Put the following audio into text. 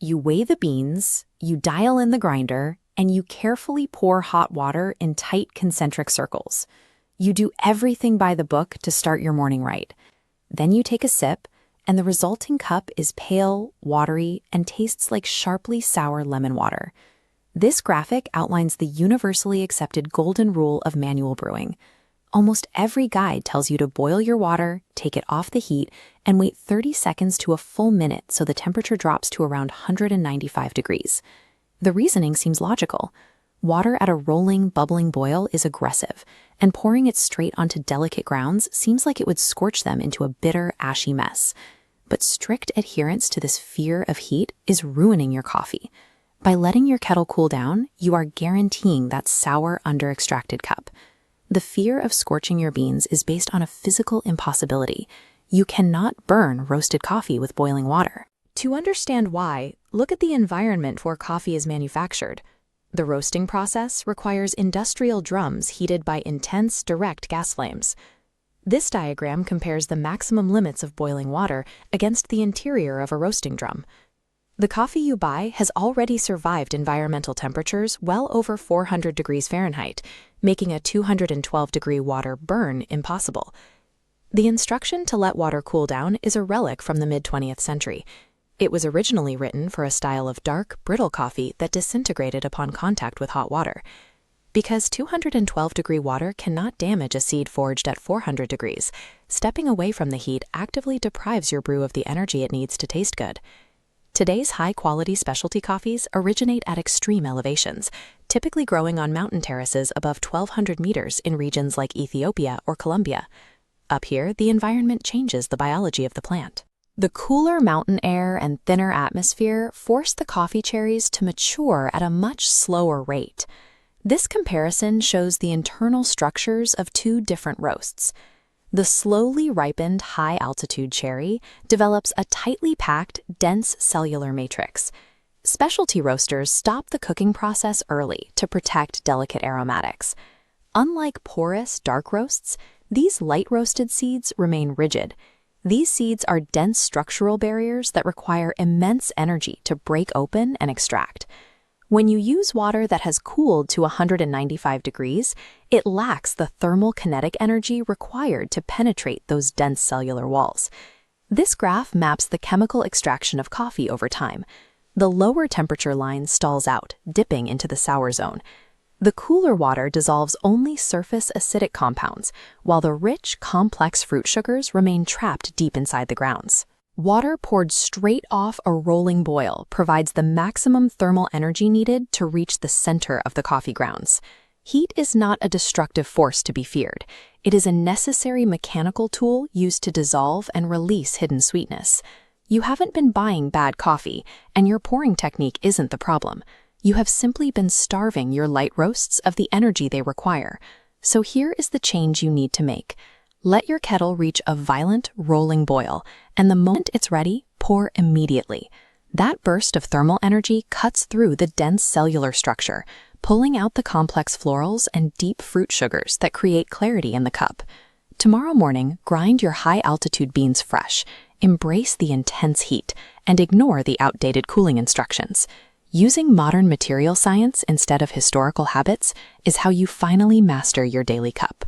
You weigh the beans, you dial in the grinder, and you carefully pour hot water in tight concentric circles. You do everything by the book to start your morning right. Then you take a sip, and the resulting cup is pale, watery, and tastes like sharply sour lemon water. This graphic outlines the universally accepted golden rule of manual brewing. Almost every guide tells you to boil your water, take it off the heat, and wait 30 seconds to a full minute so the temperature drops to around 195 degrees. The reasoning seems logical. Water at a rolling, bubbling boil is aggressive, and pouring it straight onto delicate grounds seems like it would scorch them into a bitter, ashy mess. But strict adherence to this fear of heat is ruining your coffee. By letting your kettle cool down, you are guaranteeing that sour, under-extracted cup. The fear of scorching your beans is based on a physical impossibility. You cannot burn roasted coffee with boiling water. To understand why, look at the environment where coffee is manufactured. The roasting process requires industrial drums heated by intense, direct gas flames. This diagram compares the maximum limits of boiling water against the interior of a roasting drum. The coffee you buy has already survived environmental temperatures well over 400 degrees Fahrenheit, making a 212-degree water burn impossible. The instruction to let water cool down is a relic from the mid-20th century. It was originally written for a style of dark, brittle coffee that disintegrated upon contact with hot water. Because 212-degree water cannot damage a seed forged at 400 degrees, stepping away from the heat actively deprives your brew of the energy it needs to taste good. Today's high-quality specialty coffees originate at extreme elevations, typically growing on mountain terraces above 1,200 meters in regions like Ethiopia or Colombia. Up here, the environment changes the biology of the plant. The cooler mountain air and thinner atmosphere force the coffee cherries to mature at a much slower rate. This comparison shows the internal structures of two different roasts. The slowly ripened high-altitude cherry develops a tightly packed, dense cellular matrix. Specialty roasters stop the cooking process early to protect delicate aromatics. Unlike porous, dark roasts, these light-roasted seeds remain rigid. These seeds are dense structural barriers that require immense energy to break open and extract. When you use water that has cooled to 195 degrees, it lacks the thermal kinetic energy required to penetrate those dense cellular walls. This graph maps the chemical extraction of coffee over time. The lower temperature line stalls out, dipping into the sour zone. The cooler water dissolves only surface acidic compounds, while the rich, complex fruit sugars remain trapped deep inside the grounds. Water poured straight off a rolling boil provides the maximum thermal energy needed to reach the center of the coffee grounds. Heat is not a destructive force to be feared. It is a necessary mechanical tool used to dissolve and release hidden sweetness. You haven't been buying bad coffee, and your pouring technique isn't the problem. You have simply been starving your light roasts of the energy they require. So here is the change you need to make. Let your kettle reach a violent, rolling boil, and the moment it's ready, pour immediately. That burst of thermal energy cuts through the dense cellular structure, pulling out the complex florals and deep fruit sugars that create clarity in the cup. Tomorrow morning, grind your high-altitude beans fresh, embrace the intense heat, and ignore the outdated cooling instructions. Using modern material science instead of historical habits is how you finally master your daily cup.